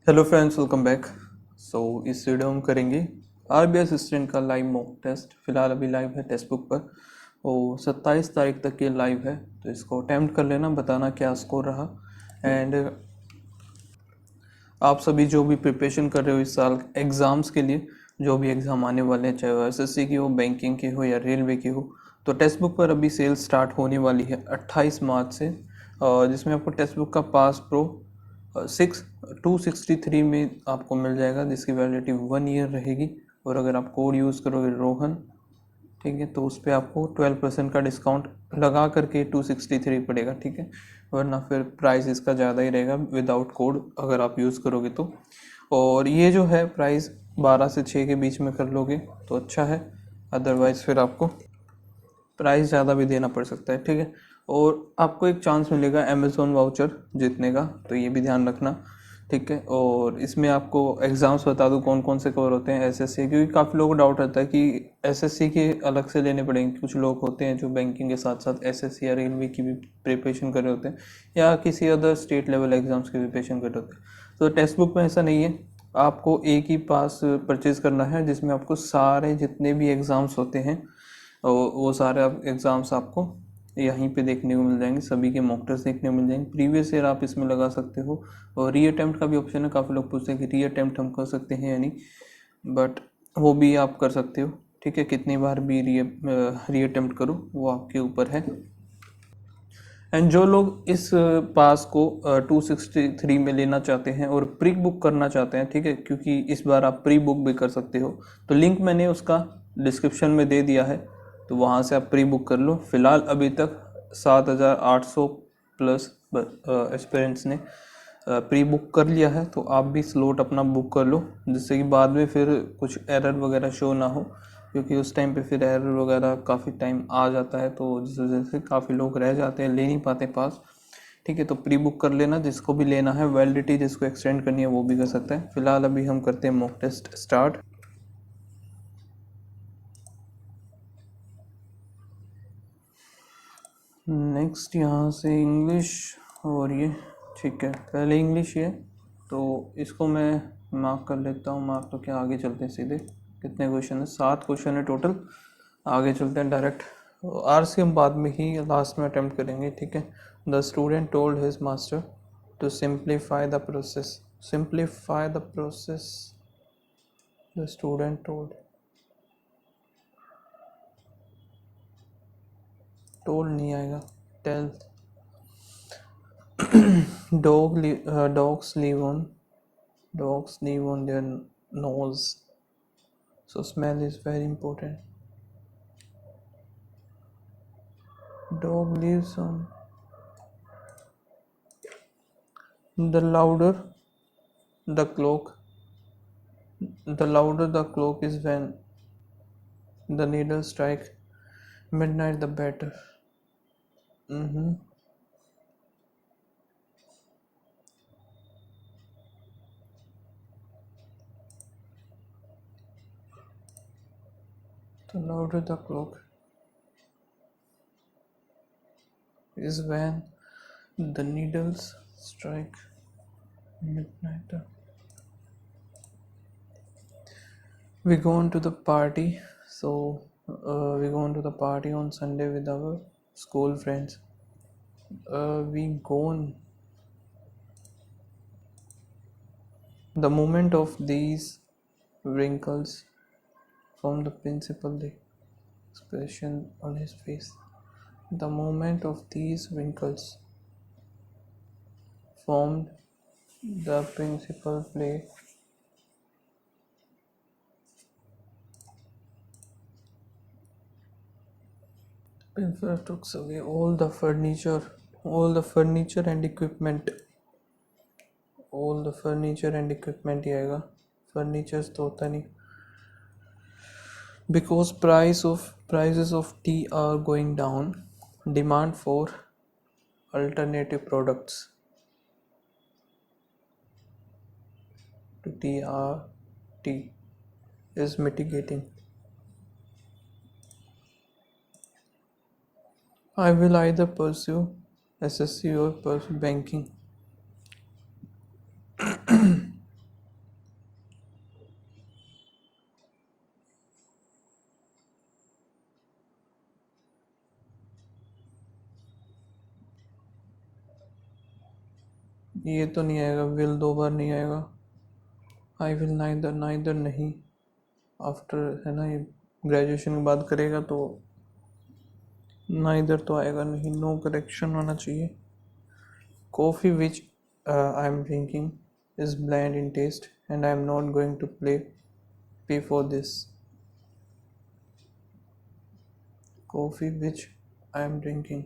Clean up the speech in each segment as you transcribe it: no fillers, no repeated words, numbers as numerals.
Hello friends, welcome back. इस video में हम करेंगे आरबीआई असिस्टेंट का लाइव मॉक टेस्ट। फिलहाल अभी लाइव है टेक्स्ट बुक पर और 27 तारीख तक ये लाइव है, तो इसको अटेम्प्ट कर लेना, बताना क्या स्कोर रहा। एंड आप सभी जो भी प्रिपरेशन कर रहे हो इस साल एग्ज़ाम्स के लिए, जो भी एग्ज़ाम आने वाले हैं, चाहे वो एसएससी की हो, बैंकिंग की हो या रेलवे की हो, तो टेक्स्ट बुक पर अभी सेल स्टार्ट होने वाली है 28 मार्च से, जिसमें आपको टेक्स्ट बुक का पास प्रो 263 में आपको मिल जाएगा, जिसकी वैलिडिटी 1 ईयर रहेगी। और अगर आप कोड यूज़ करोगे रोहन, ठीक है, तो उस पर आपको 12% का डिस्काउंट लगा करके 263 पड़ेगा, ठीक है। वरना फिर प्राइस इसका ज़्यादा ही रहेगा विदाउट कोड अगर आप यूज़ करोगे तो। और ये जो है प्राइस 12 से 6 के बीच में कर लोगे तो अच्छा है, अदरवाइज़ फिर आपको प्राइस ज़्यादा भी देना पड़ सकता है, ठीक है। और आपको एक चांस मिलेगा अमेज़ोन वाउचर जीतने का, तो ये भी ध्यान रखना, ठीक है। और इसमें आपको एग्ज़ाम्स बता दूँ कौन कौन से कवर होते हैं एसएससी, क्योंकि काफ़ी लोगों को डाउट रहता है कि एसएससी के अलग से लेने पड़ेंगे। कुछ लोग होते हैं जो बैंकिंग के साथ साथ एसएससी या रेलवे की भी प्रिपरेशन कर रहे होते हैं, या किसी अदर स्टेट लेवल एग्ज़ाम्स की प्रिपरेशन कर रहे होते हैं। तो टेक्स्ट बुक में ऐसा नहीं है, आपको एक ही पास परचेज़ करना है जिसमें आपको सारे जितने भी एग्ज़ाम्स होते हैं और वो सारे एग्ज़ाम्स आपको यहीं पे देखने को मिल जाएंगे, सभी के मॉक टेस्ट देखने को मिल जाएंगे। प्रीवियस ईयर आप इसमें लगा सकते हो, और री अटेम्प्ट का भी ऑप्शन है। काफ़ी लोग पूछते हैं कि री अटेम्प्ट हम कर सकते हैं या नहीं, बट वो भी आप कर सकते हो, ठीक है। कितनी बार भी री अटेम्प्ट करो वो आपके ऊपर है। एंड जो लोग इस पास को 263 में लेना चाहते हैं और प्री बुक करना चाहते हैं, ठीक है, क्योंकि इस बार आप प्री बुक भी कर सकते हो, तो लिंक मैंने उसका डिस्क्रिप्शन में दे दिया है, तो वहाँ से आप प्री बुक कर लो। फिलहाल अभी तक 7,800 प्लस एस्पिरेंट्स ने प्री बुक कर लिया है, तो आप भी स्लॉट अपना बुक कर लो, जिससे कि बाद में फिर कुछ एरर वगैरह शो ना हो, क्योंकि उस टाइम पे फिर एरर वगैरह काफ़ी टाइम आ जाता है, तो जिस वजह से काफ़ी लोग रह जाते हैं, ले नहीं पाते पास, ठीक है। तो प्री बुक कर लेना, जिसको भी लेना है। वैलिडिटी जिसको एक्सटेंड करनी है वो भी कर सकता है। फिलहाल अभी हम करते हैं मॉक टेस्ट स्टार्ट। नेक्स्ट यहाँ से इंग्लिश, और ये ठीक है, पहले इंग्लिश ये, तो इसको मैं मार्क कर लेता हूँ। मार्क तो क्या, आगे चलते हैं सीधे। कितने क्वेश्चन है? 7 क्वेश्चन है टोटल। आगे चलते हैं डायरेक्ट। आर से हम बाद में ही लास्ट में अटेम्प्ट करेंगे, ठीक है। The student told his master to simplify the process. Simplify the process, the student told, told नहीं आएगा, tell. Dogs live on their nose, so smell is very important. Dog lives on. The louder the clock, the louder the clock is when the needle strike midnight, the better. Mm-hmm. The louder the clock is when the needles strike midnight. We go on to the party. We go on to the party on Sunday with our school friends. We go on. The moment of these wrinkles from the principal, the expression on his face. The moment of these wrinkles formed the principal play. Principal took away all the furniture and equipment. All the furniture and equipment ही आएगा, furnitures तो होता नहीं, because prices of tea are going down. Demand for alternative products to tea is mitigating. I will either pursue SSC or pursue banking. ये तो नहीं आएगा, will 2 बार नहीं आएगा। आई विल नाइदर, नाइदर नहीं, आफ्टर है ना, ये ग्रेजुएशन की बात करेगा तो नाइदर तो आएगा नहीं, नो करेक्शन होना चाहिए। Coffee which I am drinking is bland in taste and I am not going to pay for this. Coffee which I am drinking,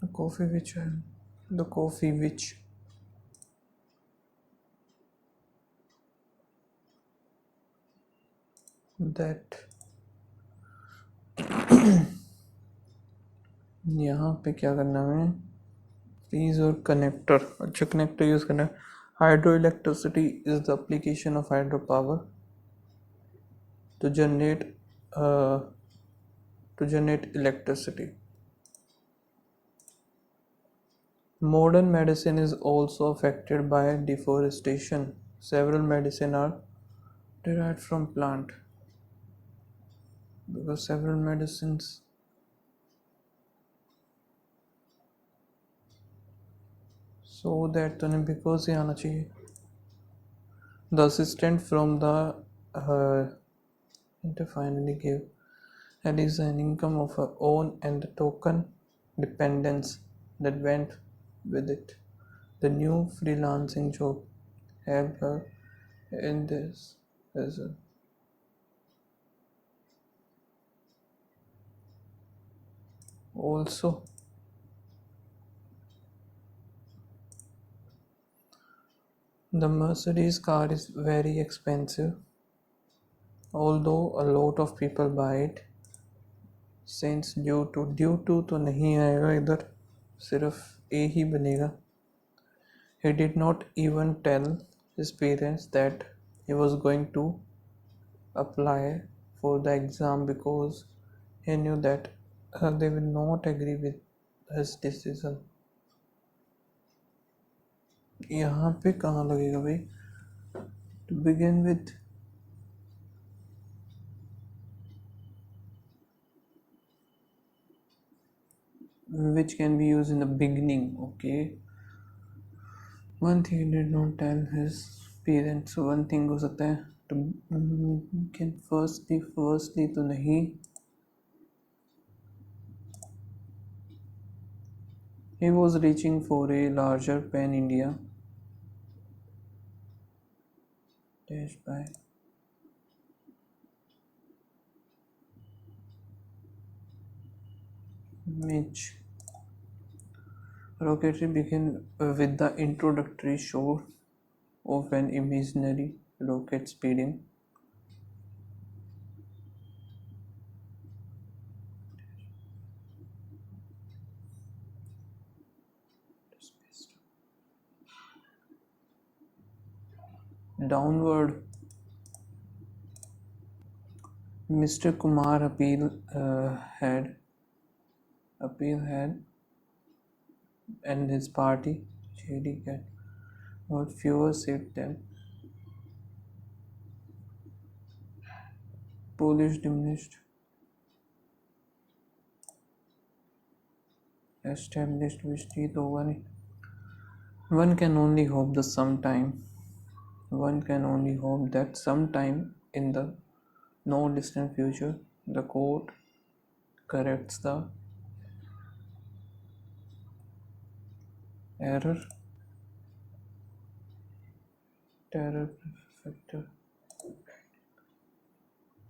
the coffee which I am, the coffee which that। यहाँ पे क्या करना है, please और connector, अच्छा connector use करना है। Hydro electricity is the application of hydro power to generate electricity. Modern medicine is also affected by deforestation. Several medicine are derived from plant, because several medicines, so that तो नहीं, because ही आना चाहिए। The assistant from the finally gave Alice an income of her own and the token dependence that went with it. The new freelancing job helped her in this as well. Also, the Mercedes car is very expensive, although a lot of people buy it. Since due to तो नहीं आएगा इधर, सिर्फ ए ही बनेगा। He did not even tell his parents that he was going to apply for the exam because he knew that they will not agree with his decision. यहाँ पे कहाँ लगेगा भाई, to begin with which can be used in the beginning, okay। One thing he did not tell his parents, so one thing हो सकता है to can firstly तो नहीं, he was reaching for a larger pan India dash by Mitch. Rocketry began with the introductory shot of an imaginary rocket speeding downward. Mr. Kumar had and his party JD Cat got fewer seats than Polish diminished established which teeth over it. One can only hope that sometime in the no distant future the court corrects the error terror factor.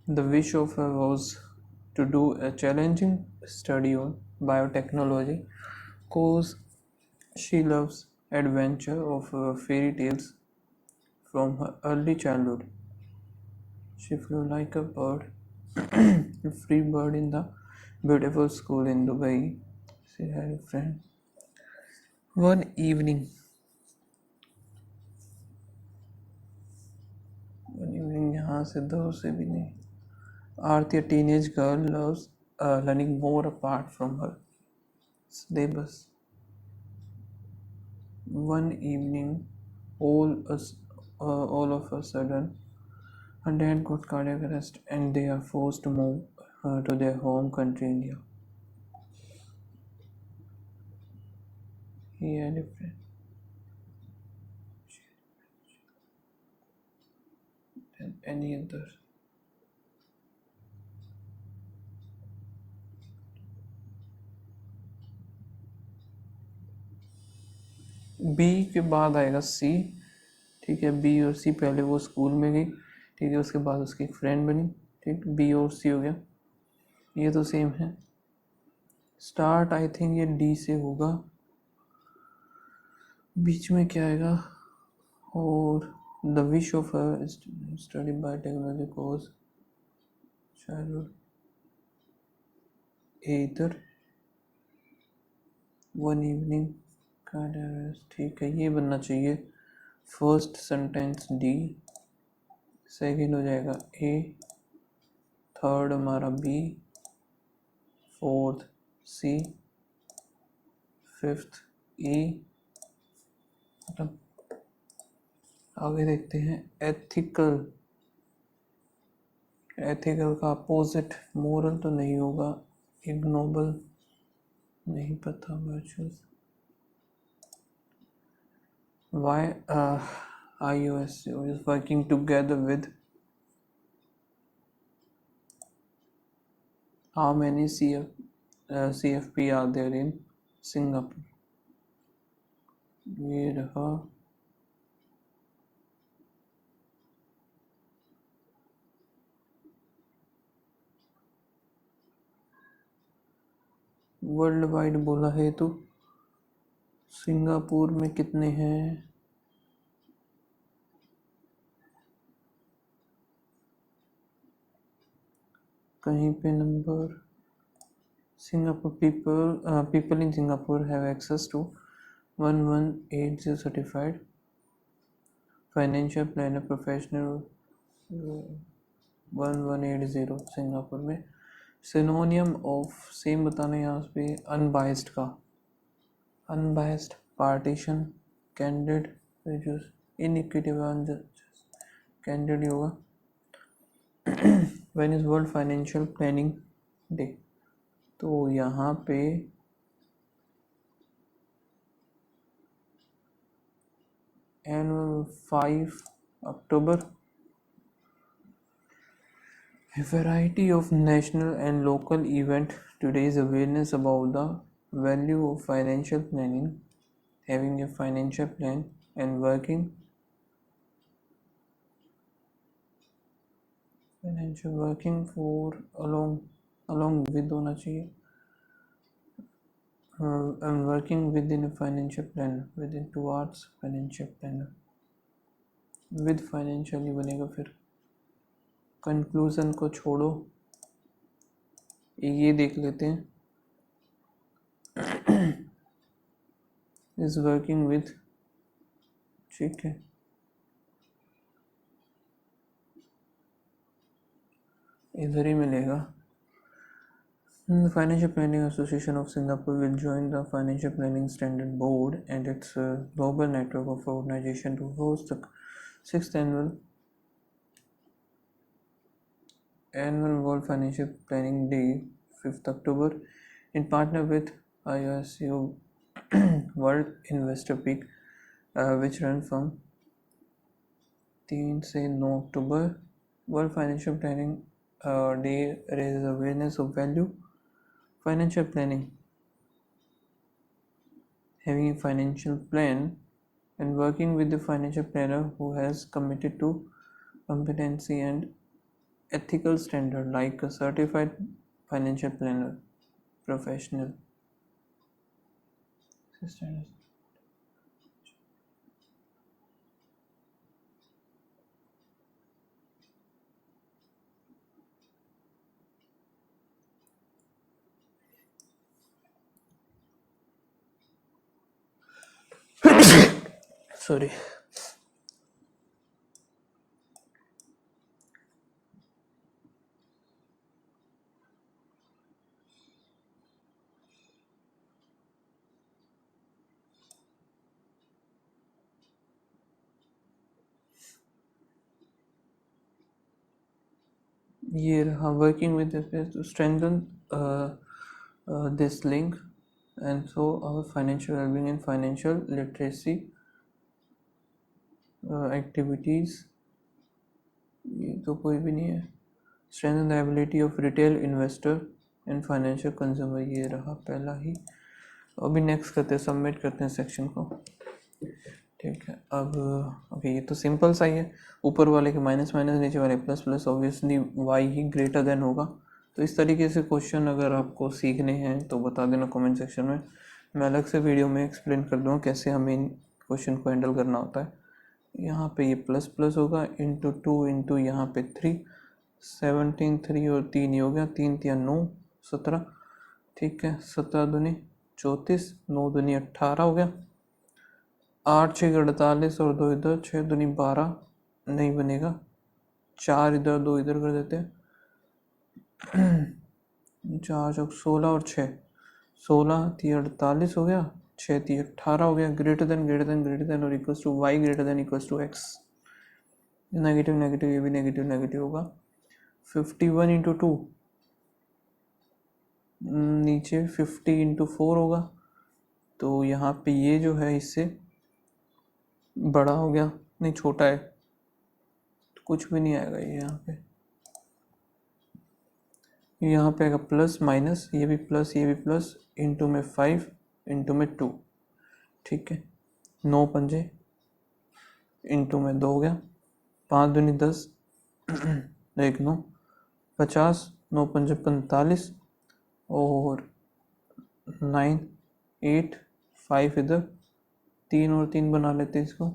The wish of her was to do a challenging study on biotechnology cause she loves adventure of fairy tales from her early childhood. She flew like a bird, a free bird in the beautiful school in Dubai. She had a friend. One evening, यहाँ से दो से भी नहीं। Aarti, a teenage girl, loves learning more apart from her syllabus. One evening, all of a sudden, Her dad got cardiac arrest and they are forced to move to their home country, India. He had a friend than any other. B के बाद आएगा सी, ठीक है। B और सी, पहले वो school में गई, ठीक है, उसके बाद उसकी एक फ्रेंड बनी, ठीक। बी और सी हो गया, ये तो सेम है। स्टार्ट आई थिंक ये डी से होगा, बीच में क्या आएगा, और the wish of study bye technology course childhood इधर वन इवनिंग का, ठीक है, ये बनना चाहिए फर्स्ट सेंटेंस डी, सेकेंड हो जाएगा ए, थर्ड हमारा B, fourth C, fifth E. मतलब आगे देखते हैं, एथिकल, एथिकल का अपोजिट मोरल तो नहीं होगा, इग्नोबल नहीं पता, virtuous, why iOS is working together with how many CFP are there in Singapore? ये रहा वर्ल्ड वाइड बोला है तो सिंगापुर में कितने हैं, कहीं पे number, Singapore people in Singapore have access to 1180 certified financial planner professional, 1180 Singapore में। सिनोनियम ऑफ सेम बताना है यहाँ पे, अनबाइस्ड का, unbiased, partition, candid, inequity, candid ही होगा। When is world financial planning day, तो यहाँ पे एनुअल 5 अक्टूबर। A variety of national and local event to raise awareness about the value of financial planning, having a financial plan and working for along with होना चाहिए, and working within a financial planner, within towards financial planner, with financial ही बनेगा। फिर conclusion को छोड़ो, ये देख लेते हैं, इज वर्किंग विथ, ठीक है, इधर ही मिलेगा। The Financial Planning Association of Singapore will join the Financial Planning Standard Board and its global network of organizations to host the 6th annual World Financial Planning Day, 5th October, in partner with IOSCO World Investor Peak, which run from 3 से 9 October. World Financial Planning Day raises awareness of value financial planning, having a financial plan and working with the financial planner who has committed to competency and ethical standard, like a certified financial planner professional. Sorry. ये रहा working with to strengthen this link and so our financial wellbeing and financial literacy activities, ये तो कोई भी नहीं है। Strengthen the ability of retail investor and financial consumer, ये रहा पहला ही। अभी नेक्स्ट करते हैं, सबमिट करते हैं सेक्शन को। ठीक है, अब ओके ये तो सिंपल सा ही है, ऊपर वाले के माइनस माइनस, नीचे वाले plus plus, obviously why he greater than होगा। तो इस तरीके से क्वेश्चन अगर आपको सीखने हैं तो बता देना कमेंट सेक्शन में, मैं अलग से वीडियो में एक्सप्लेन कर दूँगा कैसे हमें इन क्वेश्चन को हैंडल करना होता है। यहाँ पे ये प्लस प्लस होगा, इंटू 2 इंटू यहाँ पे 3, 17 3 और 3 ही हो गया, 3 3 9 17। ठीक है, 17 दूनी 34, 9 दूनी 18 हो गया, 8 6 48 और 2 इधर, 6 दूनी 12 नहीं बनेगा, 4 इधर 2 इधर कर देते हैं, 4 चौक 16 और 6, 16 3 48 हो गया, 6 3 18 हो गया। ग्रेटर देन और equals to y greater than equals to x, negative negative, ये भी नेगेटिव नेगेटिव होगा। 51 इंटू 2, नीचे 50 इंटू 4 होगा, तो यहाँ पे ये जो है इससे बड़ा हो गया, नहीं छोटा है तो कुछ भी नहीं आएगा ये यहाँ पे आएगा प्लस माइनस, ये भी प्लस इंटू में 5 इंटू में 2। ठीक है, 9 पंजे इंटू में 2 हो गया, 5 दूनी 10 1 9 50, 9 पंजे 45 और 9 8 5 इधर, 3 और 3 बना लेते इसको,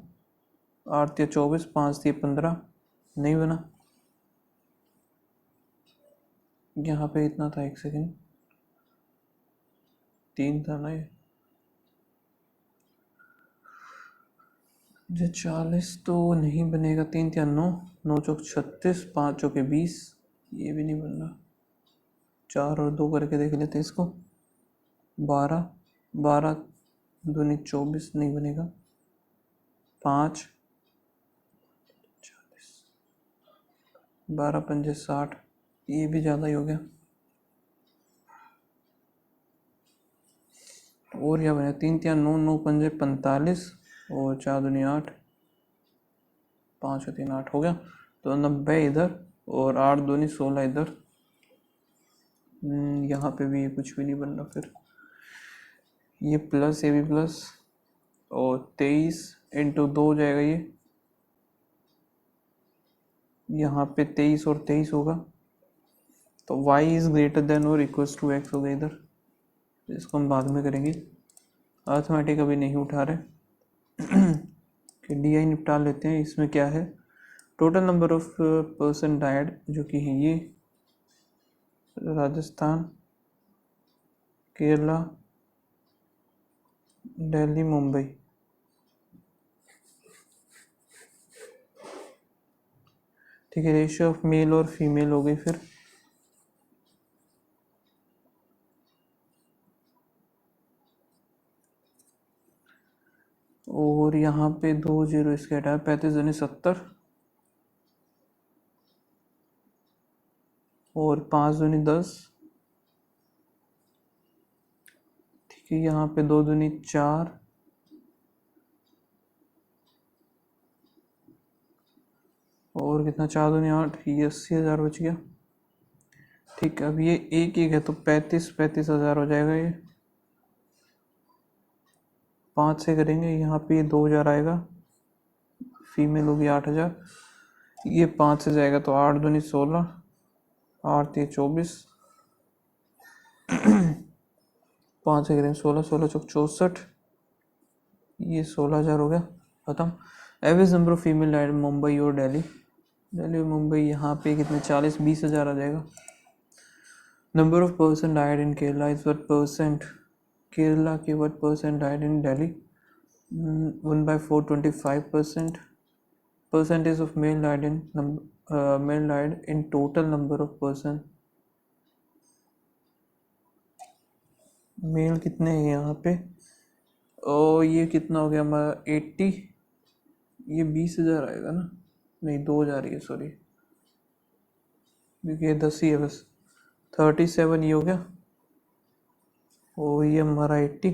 8 या 24, 5 या 15 नहीं बना, यहाँ पे इतना था, एक सेकेंड 3 था ना ये 40 तो नहीं बनेगा, 3 या 9, 9 चौक 36, 5 चौके 20, ये भी नहीं बन रहा, 4 और 2 करके देख लेते इसको, 12 12 दूनी 24 नहीं बनेगा, 5 40, 12 पंजे 60, ये भी ज़्यादा ही हो गया। और क्या बने, 3 3 9 9 पंजे 45 और 4 दूनी 8, 5 और 3 8 हो गया, तो 90 इधर और 8 दूनी 16 इधर। यहाँ पे भी कुछ भी नहीं बन रहा, फिर ये प्लस, ये भी प्लस, और 23 इंटू 2 हो जाएगा ये, यहाँ पे 23 और 23 होगा, तो y इज ग्रेटर देन और इक्वल्स टू x हो गया इधर। इसको हम बाद में करेंगे, अर्थमेटिक अभी नहीं उठा रहे कि डी आई निपटा लेते हैं। इसमें क्या है, total number of person died, जो कि है ये राजस्थान, केरला, दिल्ली, मुंबई। ठीक है, रेशियो ऑफ मेल और फीमेल हो गई फिर, और यहाँ पे 2 जीरो इसके हटाए, 35 दूनी 70 और 5 दूनी 10। ठीक है, यहाँ पे 2 दूनी 4 और कितना, 4 दूनी 8, ये 80,000 बच गया। ठीक है, अब ये एक है तो 35,000 हो जाएगा, ये 5 से करेंगे, यहाँ पे 2,000 आएगा, फीमेल होगी 8,000, ये 5 से जाएगा तो 8 दूनी 16, 8 ये 24, 5 से करेंगे 16, 16 चौक 64, ये 16,000 हो गया, खत्म। Average number of female died Mumbai और दिल्ली, दिल्ली और मुंबई, यहाँ पे कितने 40 20,000 आ जाएगा। Number of person died in Kerala is what percent, Kerala के what percent died in Delhi, 1/4 25%, percentage of male died in total number of person, male कितने हैं यहाँ पे, और ये कितना हो गया हमारा 80, ये 20,000 आएगा ना, नहीं 2,000 ही है, सॉरी क्योंकि ये 10 ही है बस। 37 ये हो गया, और ये हमारा 80।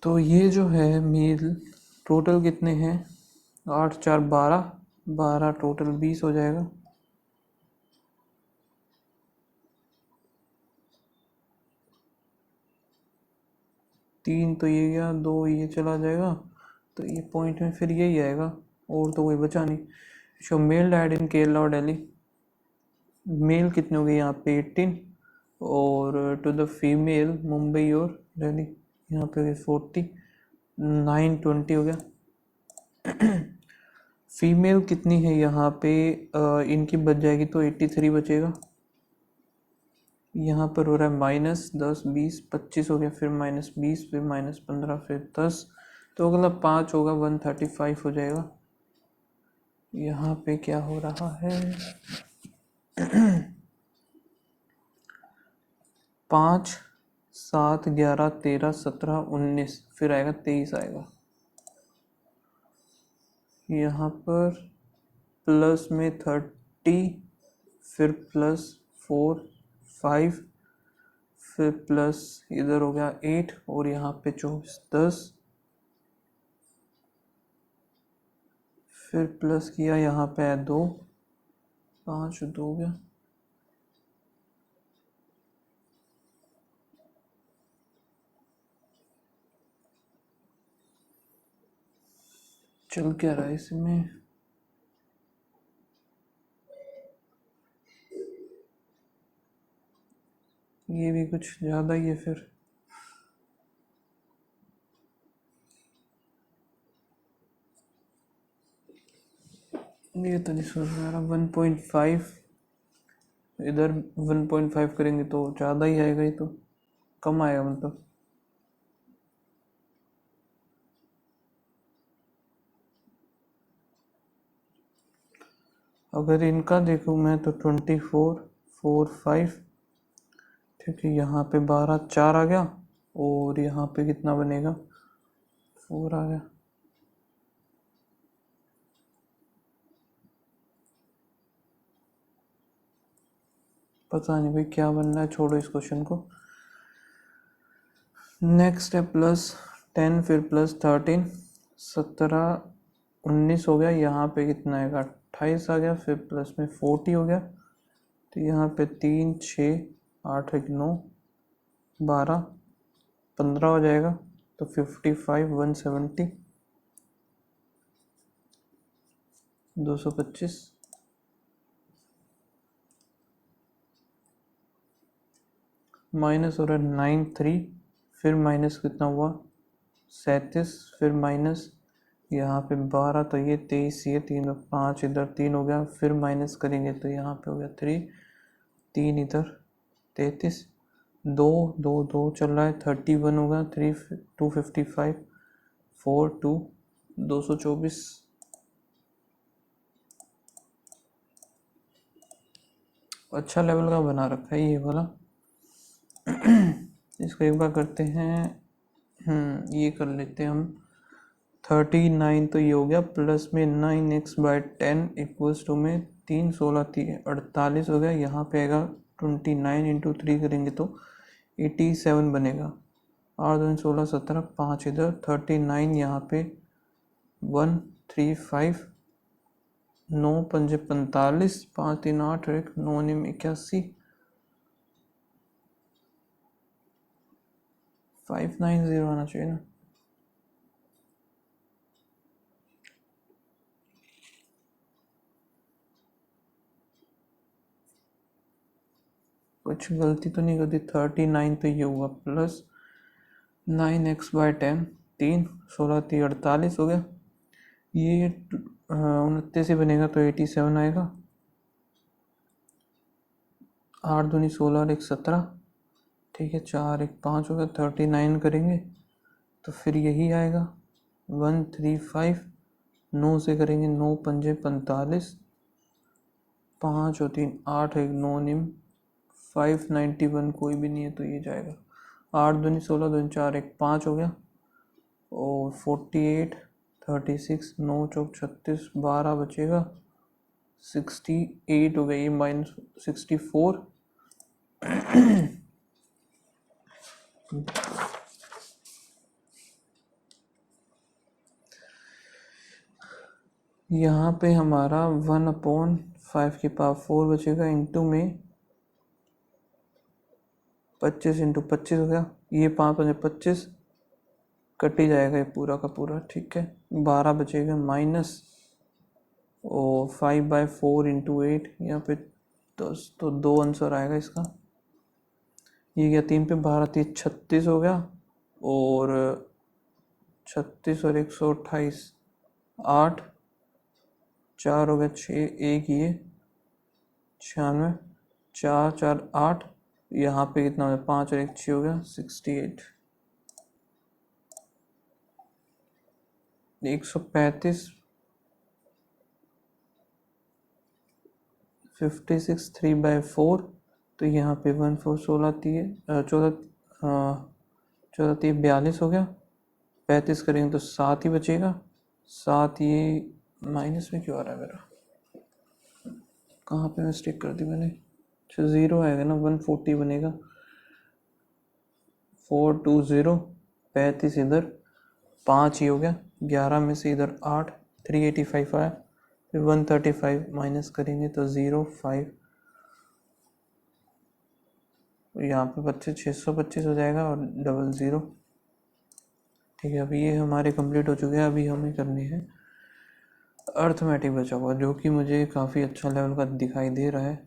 तो ये जो है मेल टोटल कितने हैं, 8 4 12, 12 टोटल 20 हो जाएगा। तीन तो ये गया, 2 ये चला जाएगा, तो ये पॉइंट में फिर यही आएगा, और तो कोई बचा नहीं। Show male died in Kerala और दिल्ली। मेल कितने हो गए यहाँ पे 18, और टू द फीमेल मुंबई और दिल्ली यहाँ पे 40, 9 20 हो गया। फीमेल कितनी है यहाँ पे, इनकी बच जाएगी तो 83 बचेगा। यहाँ पर हो रहा है -10 20 25 हो गया, फिर -20, फिर -15, फिर 10, तो अगला 5 होगा, 135 हो जाएगा। यहाँ पे क्या हो रहा है, 5 7 11 13 17 19, फिर आएगा 23 आएगा। यहाँ पर प्लस में 30, फिर +4 5, फिर प्लस इधर हो गया 8, और यहाँ पे 24 10, फिर प्लस किया, यहाँ पे है 2 5 2 हो गया। चल क्या रहा है इसमें, ये भी कुछ ज़्यादा ही है फिर। ये तो नहीं समझ में आ रहा, 1.5 इधर 1.5 करेंगे तो ज़्यादा ही आएगा, ये तो कम आएगा मतलब। अगर इनका देखूँ मैं तो 24 4 5, ठीक है, यहाँ पे 12 4 आ गया, और यहाँ पे कितना बनेगा, 4 आ गया। पता नहीं भाई क्या बनना है, छोड़ो इस क्वेश्चन को। नेक्स्ट है +10, फिर +13, 17 19 हो गया, यहाँ पे कितना आएगा, 28 आ गया, फिर प्लस में 40 हो गया, तो यहाँ पे 3 6 8 1 9 12 15 हो जाएगा, तो 55 170 225, माइनस हो रहा है 9 3, फिर माइनस कितना हुआ 37, फिर माइनस यहाँ पे 12, तो ये 23, ये 3 5 इधर 3 हो गया, फिर माइनस करेंगे तो यहाँ पे हो गया 3 3 इधर 33, 2 2 2 चल रहा है, 31 होगा, 3 255 4 2 224। अच्छा लेवल का बना रखा है ये वाला। इसको एक बार करते हैं, ये कर लेते हैं हम। 39 तो ये हो गया, प्लस में 9x/10 इक्वल्स टू में 3 16 48 हो गया, यहाँ पे आएगा 29 × 3 करेंगे तो 87 बनेगा। 8 2 16 17 5 इधर 39, यहाँ पे 135, 9 5 45, 5 3 8 1 9 9 81, 590 आना चाहिए ना। कुछ गलती तो नहीं करती। 39 तो ये हुआ, प्लस 9x/10 3 16 3 48 हो गया, ये 29 ही बनेगा तो 87 आएगा। 8 दूनी 16 और 1 17, ठीक है, 4 1 5 हो गया। 39 करेंगे तो फिर यही आएगा 135, 9 से करेंगे 9 5 45, 5 और 3 8 1 9 निम 591, कोई भी नहीं है तो ये जाएगा। 8 दूनी 16 दूनी 4 1 5 हो गया, और 48 36, 9 चौक 36, 12 बचेगा 68 हो गया, ये -64। यहाँ पे हमारा 1/5 बचेगा, इंटू में 25 × 25 हो गया, ये 5×25 कट ही जाएगा ये पूरा का पूरा, ठीक है। 12 बचेगा माइनस और 5/4 × 8, यहाँ पे 10, तो 2 आंसर आएगा इसका। ये गया 3 पे 12, 30, 36 हो गया, और 36 और 128, 8, 4 हो गया 6, 1 ये 96, 4, 4, 8, यहाँ पे कितना हो गया 5 और 1 6 हो गया 68। 135, 56, 3/4, तो यहाँ पे 1 4 16 14 14 42 हो गया। 35 करेंगे तो 7 ही बचेगा, 7 ये माइनस में क्यों आ रहा है मेरा, कहाँ पे मिस्टेक कर दी मैंने। अच्छा 0 आएगा ना, 140 बनेगा, 420, 35 इधर 5 ही हो गया, 11 में से इधर 8, 385 आया, फिर 135 माइनस करेंगे तो 0 5, यहाँ पे 25 625 हो जाएगा और 00। ठीक है, अभी ये हमारे कंप्लीट हो चुके हैं। अभी हमें करनी है अर्थमेटिक बचा हुआ, जो कि मुझे काफ़ी अच्छा लेवल का दिखाई दे रहा है।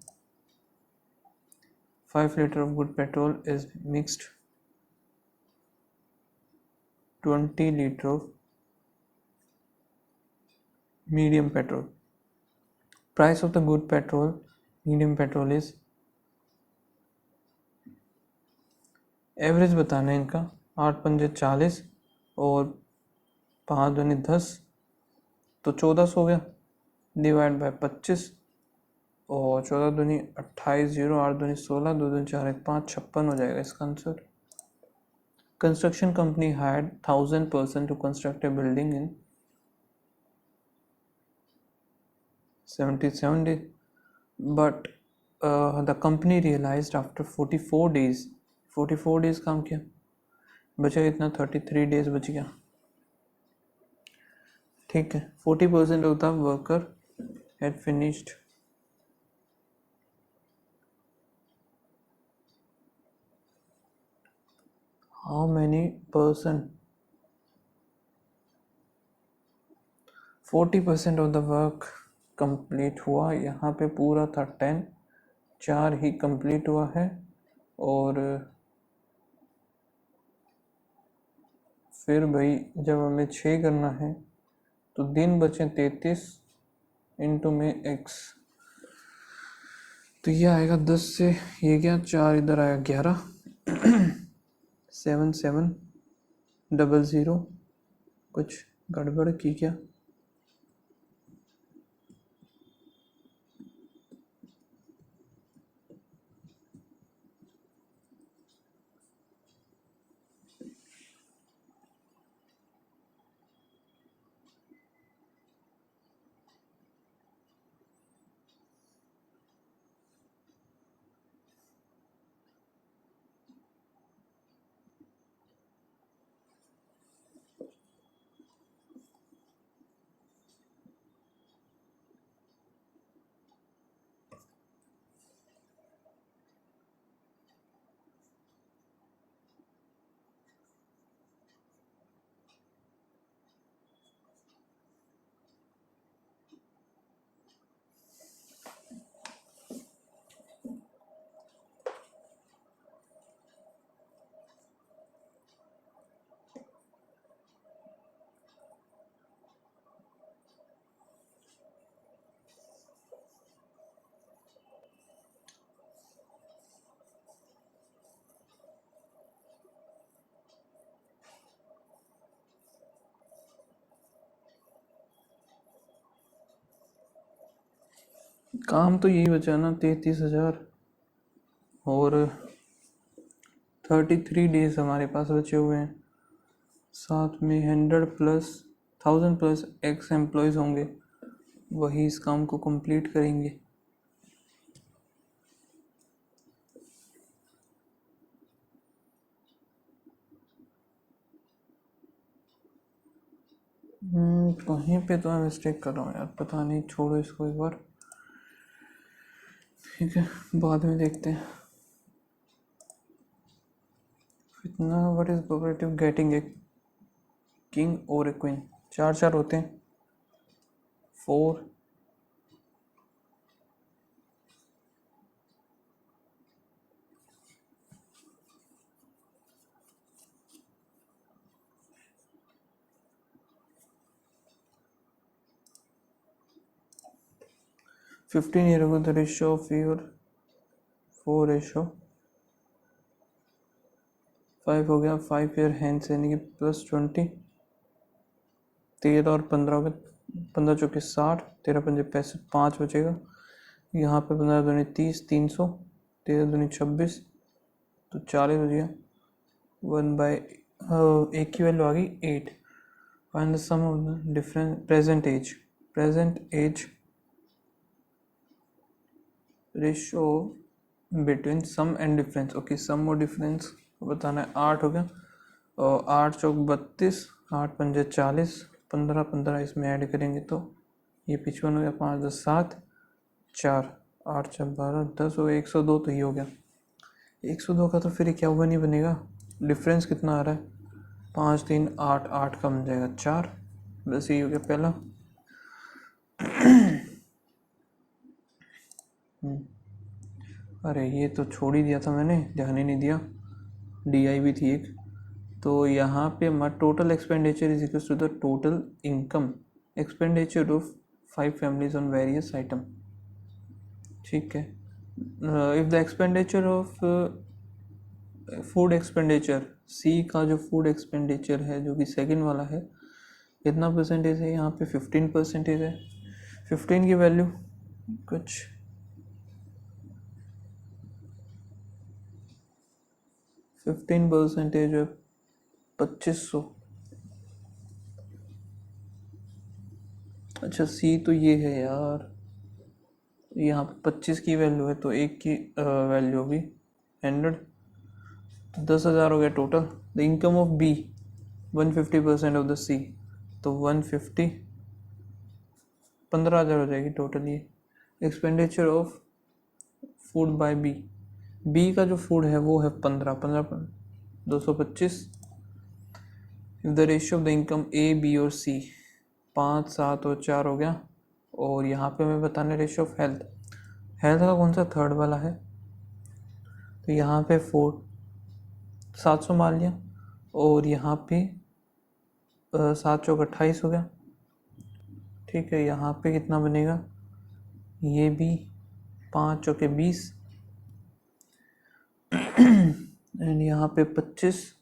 5 litre of good petrol is mixed 20 litre of medium petrol. Price of the good petrol, medium petrol is, average बताना है इनका, 8 पंजे 40 और 5 दूनी 10, तो 1400 हो गया, डिवाइड बाय 25, और 14 दूनी 28, 0 8 दूनी 16, 2 दूनी 4 1 5, 56 हो जाएगा इसका answer. Construction company hired 1000 person to construct a building in 77 days, but the company realized after 44 days, 44 days काम किया, बचा इतना 33 days बच गया। ठीक है, 40% of the worker had finished how many person, 40% of the work complete हुआ, यहाँ पे पूरा था 10, 4 ही कंप्लीट हुआ है, और फिर भाई जब हमें 6 करना है तो दिन बचे 33 इंटू में x, तो ये आएगा 10 से ये गया 4, इधर आया 11, 7 7 00, कुछ गड़बड़ की क्या। काम तो यही बचा ना, 33,000 और 33 डेज हमारे पास बचे हुए हैं, साथ में 100 + 1000 प्लस एक्स एम्प्लॉयज़ होंगे, वही इस काम को कंप्लीट करेंगे। कहीं पे तो मैं मिस्टेक कर रहा हूँ यार, पता नहीं, छोड़ो इसको एक बार, ठीक है, बाद में देखते हैं। इतना what is probability of getting a king और ए क्वीन? 4 होते हैं, 4 15 ये रखो, द रेशियो ऑफ योर 4:5 हो गया। 5 ईयर हैंड्स यानी कि +20, 13 और 15 हो गए, 15 चौके 60, 13 पंजे 65, 5 बचेगा। यहाँ पे 15 दूनी 30, 300, 13 दूनी 26, तो 40 हो गया। 1/, एक की वैल्यू आ गई 8। Find the sum of the difference present age ratio between sum and difference. Okay, sum और डिफरेंस बताना है। 8 हो गया, और 8 चौक 32, 8 पंजे 40, 15 15 इसमें ऐड करेंगे तो ये 55 हो गया। 5 10 7 4, 8 4 12 10 हो गया। 102 तो ये हो गया। 102 का तो फिर क्या हुआ, नहीं बनेगा। डिफरेंस कितना आ रहा है? 5 3 8, 8 का बन जाएगा 4। बस यही हो गया पहला। अरे ये तो छोड़ ही दिया था मैंने, ध्यान ही नहीं दिया, DI भी थी एक। तो यहाँ पे हमारा total expenditure is equal to the total income expenditure of 5 families on various item, ठीक है। If the expenditure of food expenditure, C का जो फूड एक्सपेंडिचर है जो कि सेकंड वाला है, कितना परसेंटेज है? यहाँ पे 15% है। 15 की वैल्यू कुछ 15% है 2500। अच्छा, सी तो ये है यार, यहाँ पे 25 की वैल्यू है, तो एक की वैल्यू होगी 100, तो 10,000 हो गया total. The income of B 150% of the C, तो 150, 15,000 हो जाएगी टोटल। ये expenditure of food by B का जो फूड है वो है 15 225। If the ratio of the income A B और सी 5 7 और 4 हो गया। और यहाँ पे मैं बताने रेशियो ऑफ हेल्थ का कौन सा थर्ड वाला है, तो यहाँ पे 700 मान लिया, और यहाँ पे 7 चौक 28 हो गया, ठीक है। यहाँ पे कितना बनेगा, ये भी 5 चौके 20, एंड यहाँ पे 25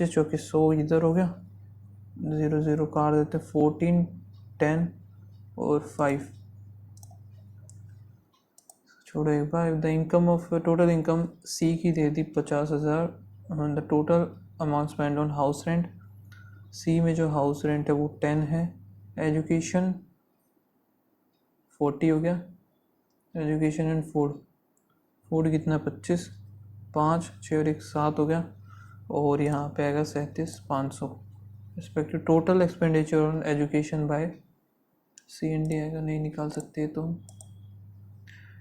चौके 100 इधर हो गया, 0 0 काट देते, 14 10 और 5 छोड़ो एक बार। The income of total income C की दे दी 50,000, the total amount spend on house rent, C में जो हाउस रेंट है वो 10 है। एजुकेशन 40 हो गया, एजुकेशन एंड फूड कितना 25, 5 6 और 1 7 हो गया, और यहाँ पे आएगा 37,500 respective total expenditure on education by C and D आएगा, नहीं निकाल सकते तो।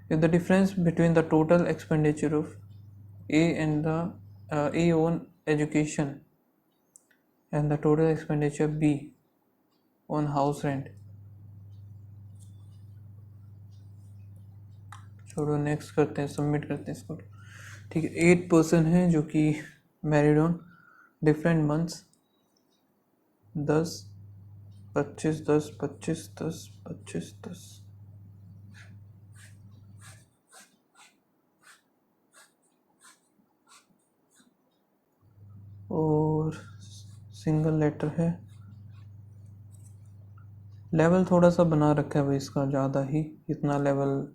If the difference between the total expenditure of A and the A on education and the total expenditure B on house rent, छोड़ो next करते हैं, submit करते हैं इसको, ठीक है। 8 पर्सन है जो कि मैरिड ऑन डिफरेंट मंथ्स, 10 25 10 25 10 25 10, और सिंगल लेटर है। लेवल थोड़ा सा बना रखा है भाई इसका, ज़्यादा ही, इतना लेवल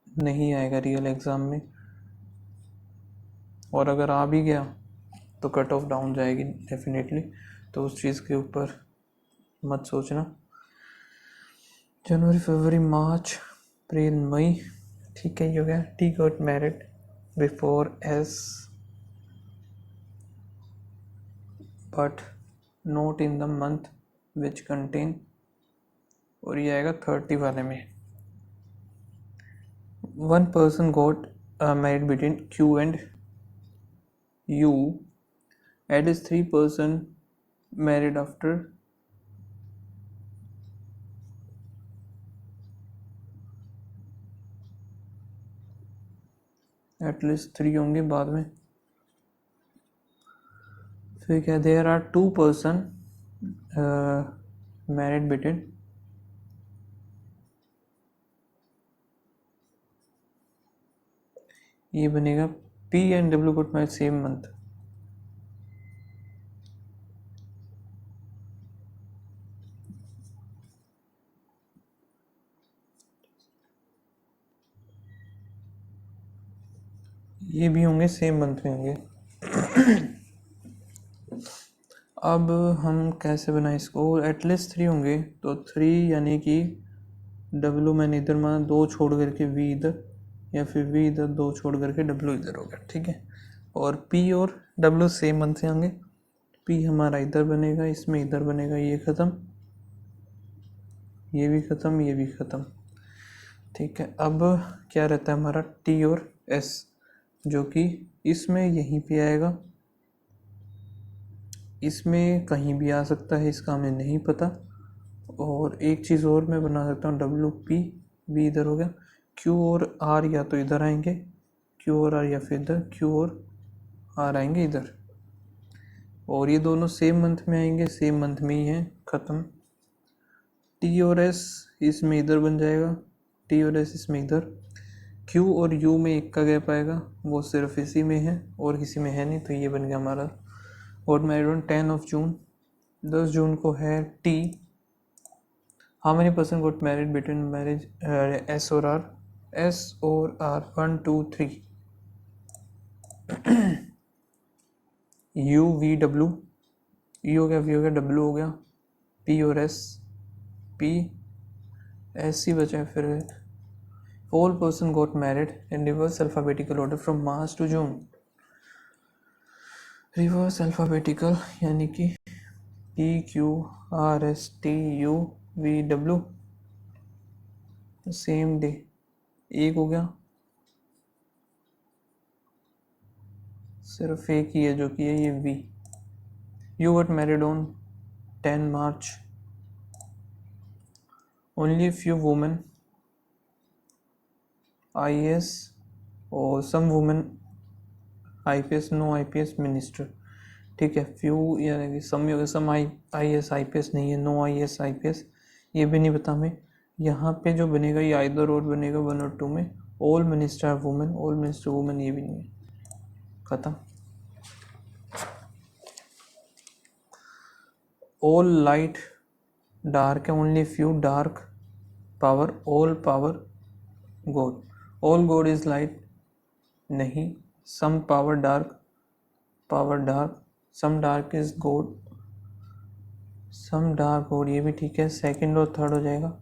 नहीं आएगा रियल एग्ज़ाम में, और अगर आ भी गया तो कट ऑफ डाउन जाएगी डेफिनेटली, तो उस चीज़ के ऊपर मत सोचना। जनवरी, फरवरी, मार्च, अप्रैल, मई, ठीक है, ये हो गया। T got married before S but not in the month which contain, और ये आएगा 30 वाले में। One person got married between Q and U, at is 3 person married after at least 3 होंगे बाद में। फिर क्या, there are 2 person married between ये बनेगा P and W got married same month. ये भी होंगे सेम मंथ में होंगे। अब हम कैसे बनाएं इसको, एटलीस्ट 3 होंगे तो 3 यानी कि W मैंने इधर माना, 2 छोड़ करके V इधर, या फिर V इधर 2 छोड़ करके W इधर हो गया, ठीक है। और P और W सेम मंथ से होंगे। P हमारा इधर बनेगा, इसमें इधर बनेगा, ये ख़त्म, ये भी ख़त्म, ये भी ख़त्म, ठीक है। अब क्या रहता है हमारा T और S, जो कि इसमें यहीं पे आएगा, इसमें कहीं भी आ सकता है, इसका हमें नहीं पता। और एक चीज़ और मैं बना सकता हूँ, WP, V इधर हो गया, Q और R या तो इधर आएंगे, Q और R, या फिर इधर Q और R आएंगे इधर, और ये दोनों सेम मंथ में आएंगे, सेम मंथ में ही हैं, ख़त्म। T और S इसमें इधर बन जाएगा, T और S इसमें इधर, Q और U में एक का गैप आएगा, वो सिर्फ इसी में है और किसी में है नहीं, तो ये बन गया हमारा। और मैरिड ऑन 10 of June, 10 जून को है T। How many person got married between marriage S और R, S और R 1 2 3, U V W, E हो गया, V हो गया, W हो गया, P और S, P S ही बचा है फिर। All person got married in reverse alphabetical order from March to June, reverse alphabetical यानी कि P Q R S T U V W, same day, एक हो गया, सिर्फ एक ही है जो कि है ये V। You got married on 10 March, only few women IAS और some women IPS, no IPS minister, ठीक है। फ्यू यानी कि सम हो गया, सम IAS IPS नहीं है, नो IAS IPS ये भी नहीं पता हमें। यहाँ पे जो बनेगा ये आइदर और बनेगा 1 और 2 में। All minister women, all minister women ये भी नहीं है, खत्म। ऑल लाइट डार्क है, only few dark power, all power God, all God is light नहीं, some power dark, power dark, some dark is God, some dark God ये भी ठीक है, सेकंड और थर्ड हो जाएगा।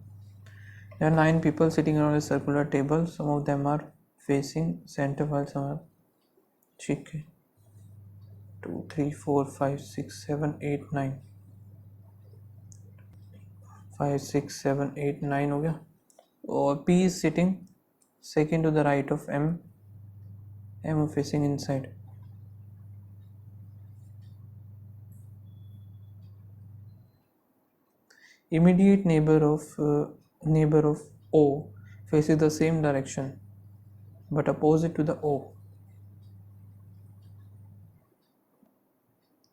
There are 9 people sitting around a circular table. Some of them are facing center while some are, ठीक है, 2 3 4 5 6 7 8 9, 5 6 7 8 9 हो गया। और P is sitting second to the right of M, M facing inside। Immediate neighbor of O faces the same direction but opposite to the O,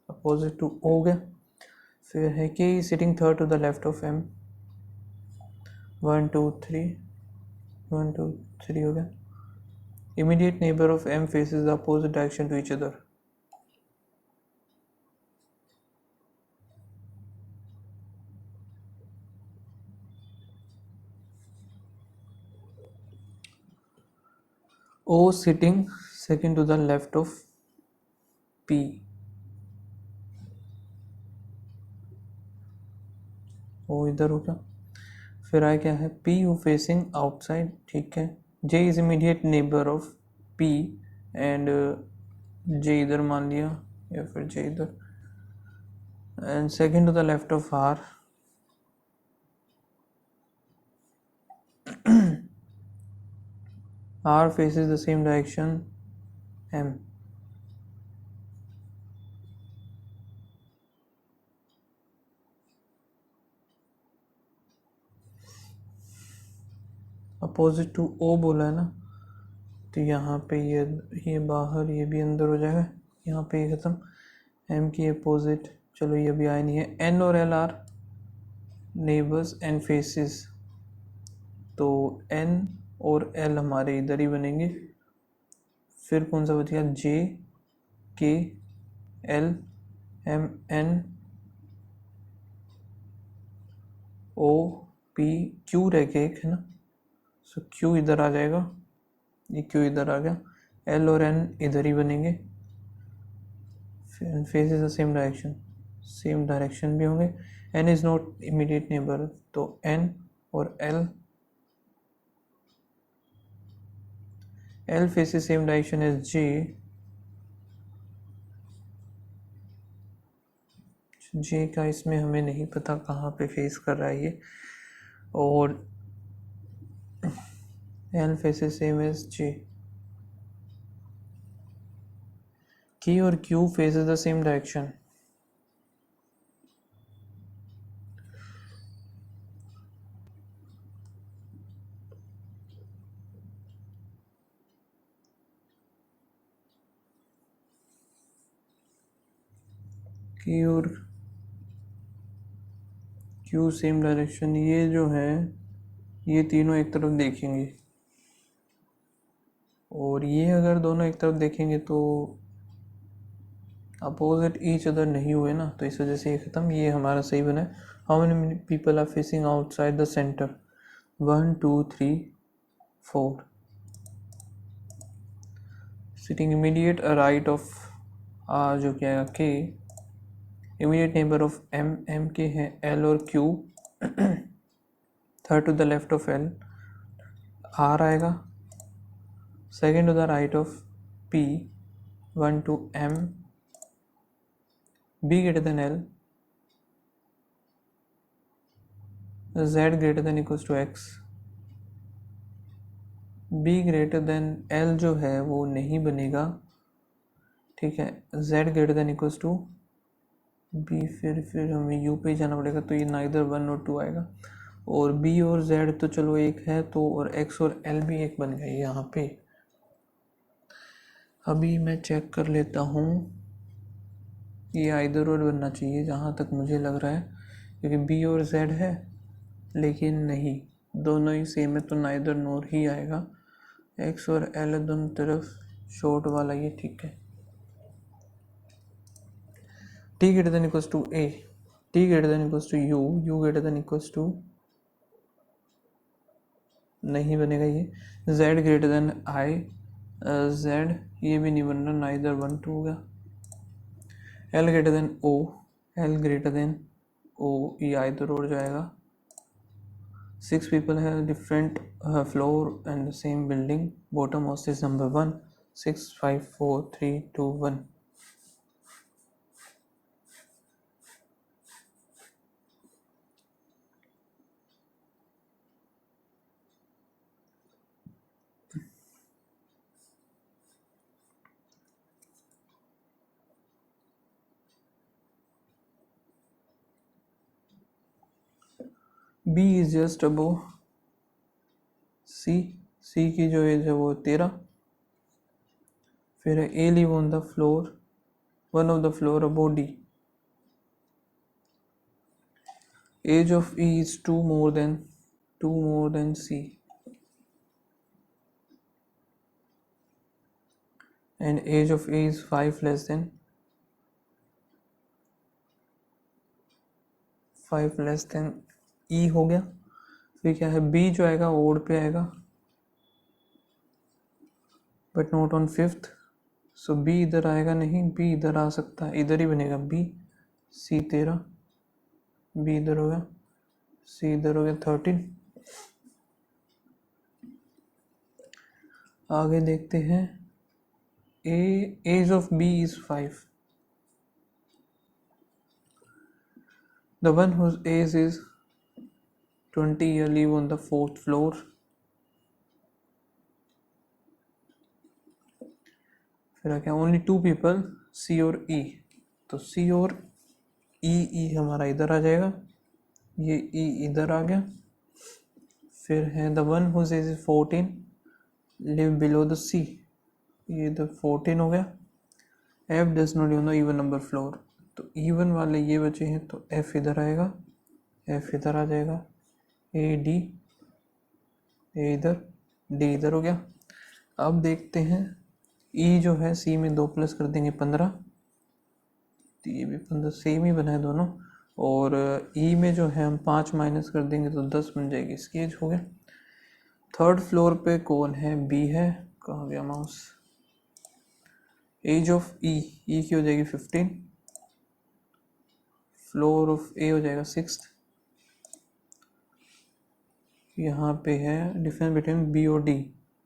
opposite to O हो गया। फिर है कि sitting third to the left of M, 1 2 3 1 2 3 हो गया। Immediate neighbor of M faces the opposite direction to each other, O sitting second to the left of P, ओ इधर हो गया। फिर आया क्या है, P यू फेसिंग आउटसाइड, ठीक है। J is immediate neighbour of P and J इधर मान लिया, या फिर J इधर, and second to the left of R, R faces the same direction M. Opposite to O बोला है ना, तो यहाँ पे ये बाहर, ये भी अंदर हो जाएगा, यहाँ पे ये खत्म, M की अपोजिट, चलो ये भी आया नहीं है। N और L are neighbours and faces, तो N और L हमारे इधर ही बनेंगे। फिर कौन सा बच गया, J K L M N O P Q रह गया एक, है ना, सो Q इधर आ जाएगा, ये Q इधर आ गया, L और N इधर ही बनेंगे। Face is the same direction भी होंगे। N is not immediate neighbour, तो N और L faces same direction as J, J का इसमें हमें नहीं पता कहाँ पे फेस कर रहा है ये, और L faces same as J। K और Q faces the same direction, K और Q सेम डायरेक्शन, ये जो है ये तीनों एक तरफ देखेंगे, और ये अगर दोनों एक तरफ देखेंगे तो अपोजिट ईच अदर नहीं हुए ना, तो इस वजह से ये खत्म, ये हमारा सही बना है। How many people are facing outside the centre, 1 2 3 4, sitting immediate right of जो क्या है K, immediate neighbour of M, M के हैं L और Q, third to the left of L R आएगा, second to the right of P, 1 to M, B greater than L, Z greater than equals to X, B greater than L जो है वो नहीं बनेगा, ठीक है, Z greater than equals to B, फिर हमें U पे ही जाना पड़ेगा, तो ये नाइदर 1 और 2 आएगा, और B और Z तो चलो एक है, तो और X और L भी एक बन गए यहाँ पे। अभी मैं चेक कर लेता हूँ, ये आइदर और बनना चाहिए जहाँ तक मुझे लग रहा है, क्योंकि B और Z है, लेकिन नहीं, दोनों ही सेम है, तो नाइदर नोर ही आएगा। X और L दोनों तरफ शॉर्ट वाला ये ठीक है। T greater than equals to A, T greater than equals to U, U greater than equals to, नहीं बनेगा ये, Z greater than I, Z ये भी नहीं बन रहा, नाइदर 1 2 होगा, L greater than O, L greater than O ये आइदर और जाएगा। 6 people have different floor and the same building, bottom house is number 1, 6 5 4 3 2 1। B is just above C, C की जो एज है वो 13, फिर A live on the floor, one of the floor above D, age of E is 2 more than C, and age of A is 5 less than E हो गया। फिर क्या है, B जो आएगा ओड पे आएगा, but not on 5th, so B इधर आएगा नहीं, B इधर आ सकता है, इधर ही बनेगा B, C 13, B इधर होगा, सी इधर हो गया 13। आगे देखते हैं age of B is 5। The one whose age is 20 year live on the 4th floor. फिर क्या, ओनली 2 पीपल सी और ई। तो सी और ई हमारा इधर आ जाएगा, ये ई इधर आ गया। फिर है the one whose age is 14 live below the C, ये इधर 14 हो गया। F does not live on the even number floor, तो इवन वाले ये बचे हैं, तो एफ इधर आएगा, एफ इधर आ जाएगा, ए डी, ए इधर, डी इधर हो गया। अब देखते हैं ई जो है सी में 2 प्लस कर देंगे 15, तो ये भी 15 सेम ही बना है दोनों। और ई में जो है हम 5 माइनस कर देंगे तो 10 बन जाएगी, इसकी एज हो गया। 3rd फ्लोर पे कौन है, बी है, कहाँ गया माउस। एज ऑफ ई की हो जाएगी 15, फ्लोर ऑफ ए हो जाएगा 6th। यहाँ पे है डिफरेंस बिटवीन बी और डी,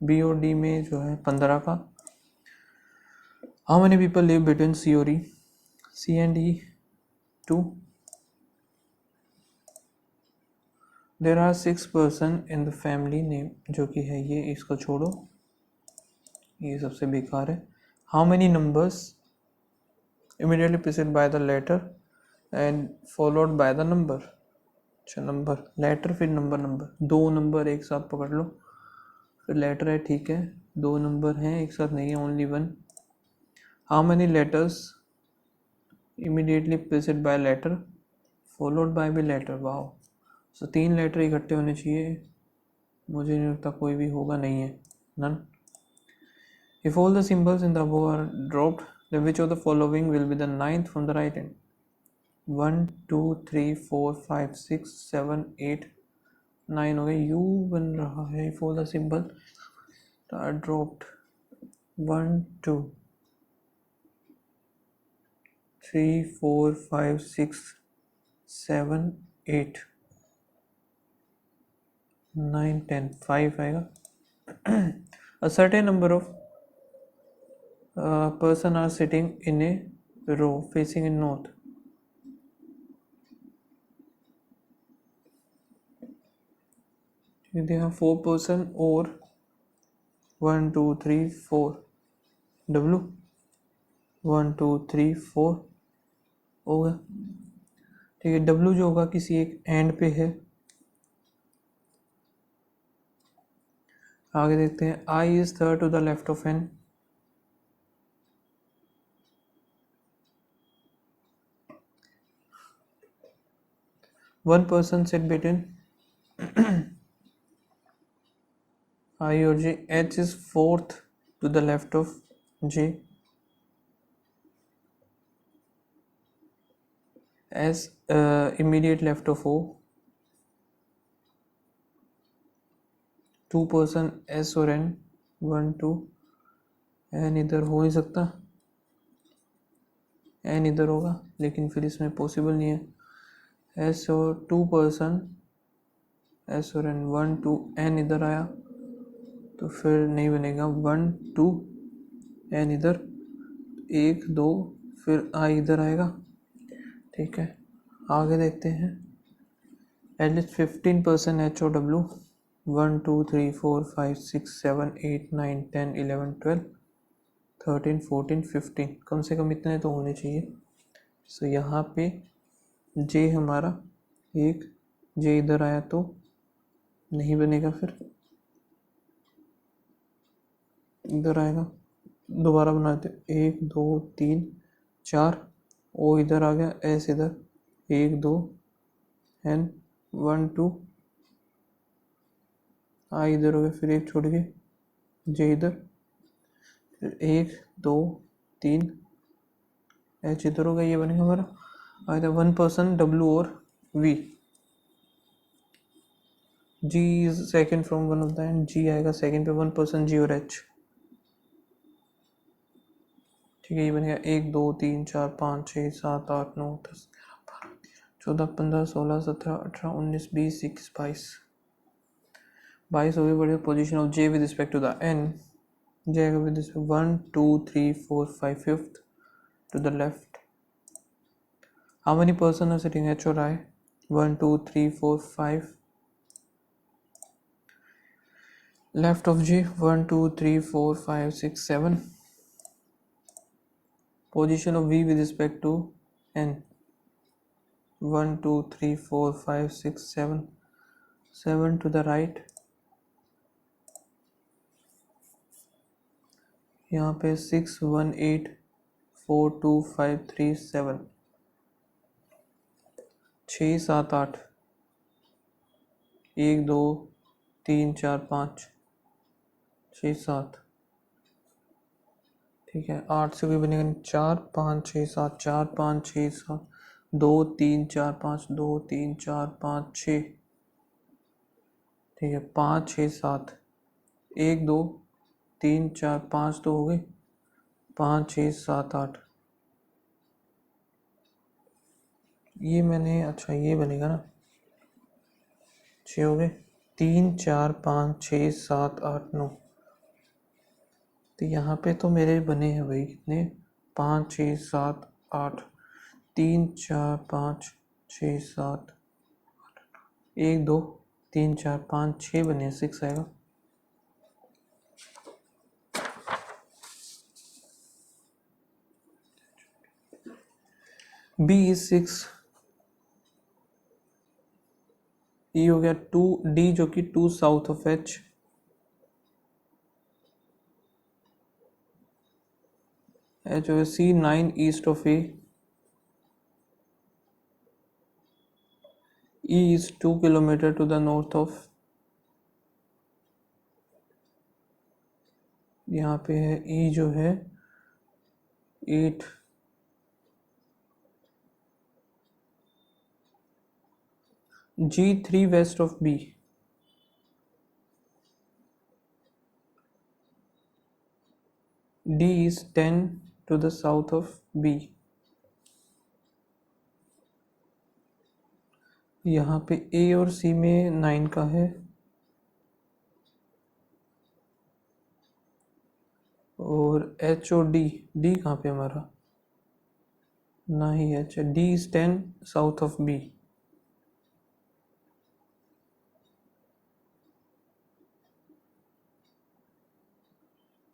बी और डी में जो है 15 का। How many people live between C और E, C and E 2। There are 6 person in the family name, जो कि है ये, इसको छोड़ो, ये सबसे बेकार है। How many numbers immediately preceded by the letter and followed by the number. अच्छा, नंबर, लेटर फिर नंबर, नंबर 2 नंबर एक साथ पकड़ लो, फिर लेटर है, ठीक है। 2 नंबर हैं एक साथ नहीं है, only 1। How many letters immediately preceded by letter followed by भी लेटर, वाओ। सो 3 लेटर इकट्ठे होने चाहिए, मुझे नहीं लगता कोई भी होगा, नहीं है, none. If all the symbols in the above are dropped, then which of the following will be the 9th from the right hand? 1 2 3 4 5 6 7 8 9 हो गए, U बन रहा है। If all the symbols are dropped, 1 2 3 4 5 6 7 8 9 10, 5 आएगा। A certain number of person are sitting in a row facing in north. They have 4 person or 1 2 3 4 W 1 2 3 4 होगा, ठीक है। W जो होगा किसी एक एंड पे है। आगे देखते हैं, I is third to the left of N। One person sit between I और J। H is 4th to the left of J। S immediate left of O। 2 person S और N, 1 2। N इधर हो नहीं सकता, N इधर होगा, लेकिन फिर इसमें पॉसिबल नहीं है। S और 2 person S और N, 1 2, N इधर आया तो फिर नहीं बनेगा, 1 2 N इधर, 1 2, फिर I इधर आएगा, ठीक है। आगे देखते हैं, एटलीस्ट 15 person H और W, 1 2 3 4 5 6 7 8 9 10 11 12 13 14 15, कम से कम इतने तो होने चाहिए। सो यहाँ पे J हमारा एक, J इधर आया तो नहीं बनेगा, फिर इधर आएगा, दोबारा बनाते, 1 2 3 4, O इधर आ गया, S इधर, 1 2 N 1 2, I इधर हो गया, फिर एक छोड़ के J इधर, फिर 1 2 3 H इधर हो गया, ये बनेगा हमारा। आया 1 person W और V। G is second from one of the end, G आएगा सेकंड पे, 1 person G और H, ठीक है। ये बनेगा 1 2 3 4 5 6 7 8 9 10 11 12 14, 15, 16, 17, 18, 19, 20, 21, 22 हो गई। बड़ी position of J with respect to the N, J with 1 2 3 4 5 5th to the left. How many person are sitting H or I? 1 2 3 4 5. Left of G 1 2 3 4 5 6 7. Position of V with respect to N 1 2 3 4 5 6 7. 7 to the right. यहाँ पे 6 1 8 4 2 5 3 7. 6 7 8 1 2 3 4 5 6 7. ठीक है, 8 से कोई बनेगा नहीं। 4 5 6 7 4 5 6 7 2 3 4 5 2 3 4 5 6. ठीक है, 5 6 7 1 2 3 4 5 तो हो गए। 5 6 7 8 ये मैंने, अच्छा ये बनेगा ना, 6 हो गए। 3 4 5 6 7 8 9। तो यहाँ पे तो मेरे बने हैं भाई कितने, 5 6 7 8 3 4 5 6 7 1 2 3 4 5 6 बने, 6 आएगा। B is 6, E हो गया 2, D जो कि 2 साउथ ऑफ H, H हो गया C 9 east of A, E is 2 kilometre to the north of, यहाँ पे है E जो है 8, G 3 west of B, D is 10 to the south of B, यहाँ पे A और C में 9 का है, और H और D कहाँ पे हमारा, ना ही H, D is 10 south of B,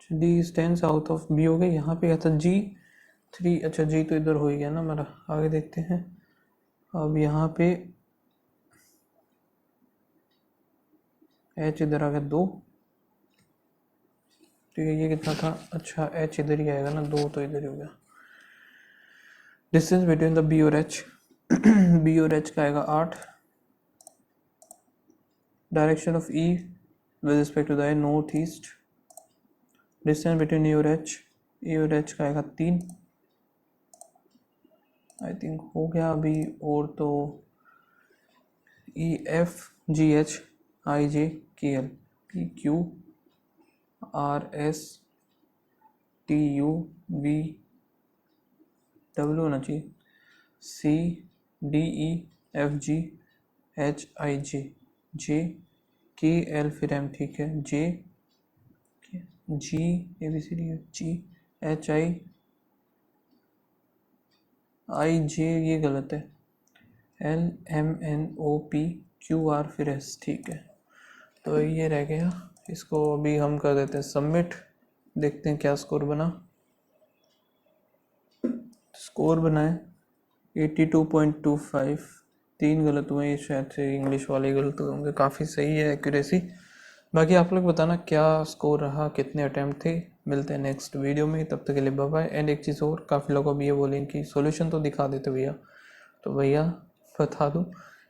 D is 10 south of B हो गया। यहाँ पे क्या था G 3, अच्छा G तो इधर हो ही गया ना हमारा, आगे देखते हैं। अब यहाँ पे H इधर आ गया 2, ठीक है, ये कितना था, अच्छा H इधर ही आएगा ना, 2 तो इधर ही हो गया। डिस्टेंस बिटवीन द B और H B और H का आएगा 8। Direction of E with respect to the north east. Distance between E और H का आएगा 3। आई थिंक हो गया अभी, और तो EF GH IJ KL PQ RS TU V W होना चाहिए, C DE FG HIJ J KL फिर M, ठीक है, J G ABCD G HIJ ये गलत है, LMNOP QR फिर S, ठीक है। तो ये रह गया, इसको अभी हम कर देते हैं सबमिट, देखते हैं क्या स्कोर बना। स्कोर बनाए 82.25, 3 गलत हुए, ये शायद से इंग्लिश वाले गलत होंगे, काफ़ी सही है एक्यूरेसी। बाकी आप लोग बताना क्या स्कोर रहा, कितने अटैम्प्ट थे। मिलते हैं नेक्स्ट वीडियो में, तब तक के लिए बाय बाय। एंड एक चीज़ और, काफ़ी लोग अभी ये बोलेंगे कि सॉल्यूशन तो दिखा देते भैया, तो भैया बता दूँ,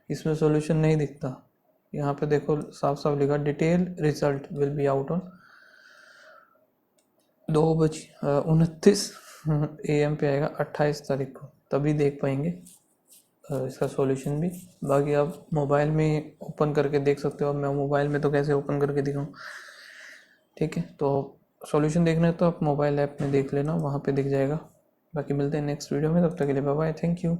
इसमें सॉल्यूशन नहीं दिखता। यहाँ पे देखो साफ साफ लिखा, detail result will be out on 2:29 AM पे आएगा 28 तारीख को, तभी देख पाएंगे इसका सॉल्यूशन भी। बाकी आप मोबाइल में ओपन करके देख सकते हो। अब मैं मोबाइल में तो कैसे ओपन करके दिखाऊं, ठीक है। तो सॉल्यूशन देखना है तो आप मोबाइल ऐप में देख लेना, वहाँ पे दिख जाएगा। बाकी मिलते हैं नेक्स्ट वीडियो में, तब तक के लिए बाय बाय, थैंक यू।